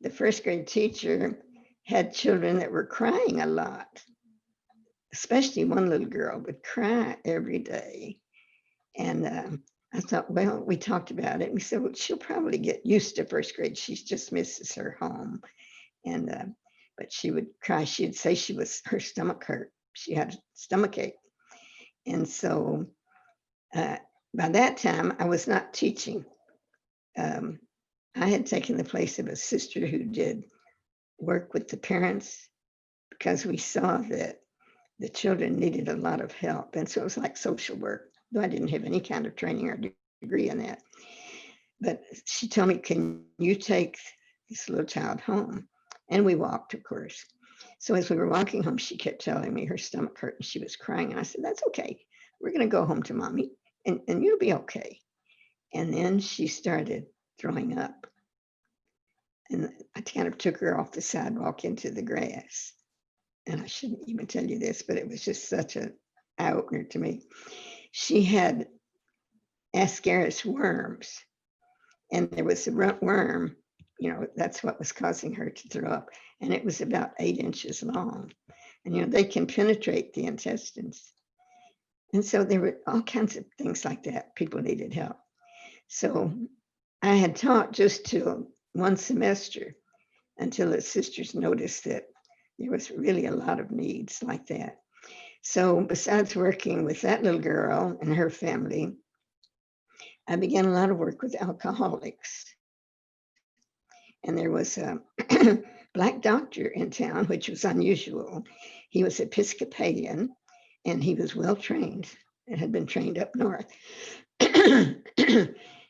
The first grade teacher had children that were crying a lot, especially one little girl would cry every day. And I thought, well, we talked about it. We said, well, she'll probably get used to first grade. She just misses her home. And but she would cry. She'd say her stomach hurt. She had a stomach ache. And so uh, by that time, I was not teaching. Um, I had taken the place of a sister who did work with the parents because we saw that the children needed a lot of help. And so it was like social work, though I didn't have any kind of training or degree in that. But she told me, can you take this little child home? And we walked, of course. So as we were walking home, she kept telling me her stomach hurt and she was crying. And I said, that's okay. We're going to go home to mommy and you'll be okay. And then she started throwing up. And I kind of took her off the sidewalk into the grass. And I shouldn't even tell you this, but it was just such an eye opener to me. She had Ascaris worms, and there was a worm, that's what was causing her to throw up. And it was about 8 inches long. And, they can penetrate the intestines. And so there were all kinds of things like that. People needed help. So I had taught just till one semester until the sisters noticed that there was really a lot of needs like that. So besides working with that little girl and her family, I began a lot of work with alcoholics. And there was a Black doctor in town, which was unusual. He was Episcopalian and he was well trained and had been trained up north.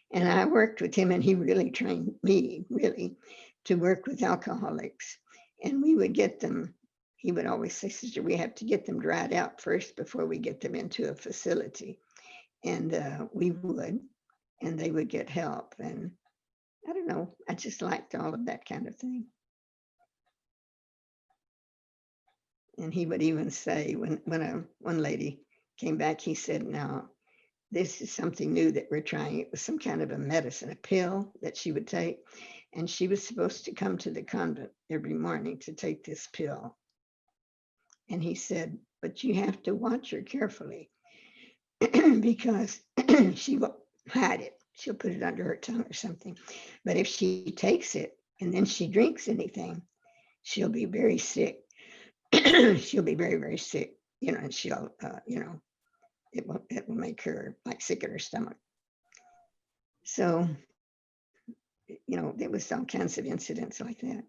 And I worked with him and he really trained me really to work with alcoholics. And we would get them, he would always say, sister, we have to get them dried out first before we get them into a facility. And we would, and they would get help. And I don't know, I just liked all of that kind of thing. And he would even say, when one lady came back, he said, now, this is something new that we're trying. It was some kind of a medicine, a pill that she would take. And she was supposed to come to the convent every morning to take this pill. And he said, but you have to watch her carefully because she will hide it. She'll put it under her tongue or something. But if she takes it and then she drinks anything, she'll be very sick. She'll be very, very sick, and she'll, it will make her like sick in her stomach. So, there was all kinds of incidents like that.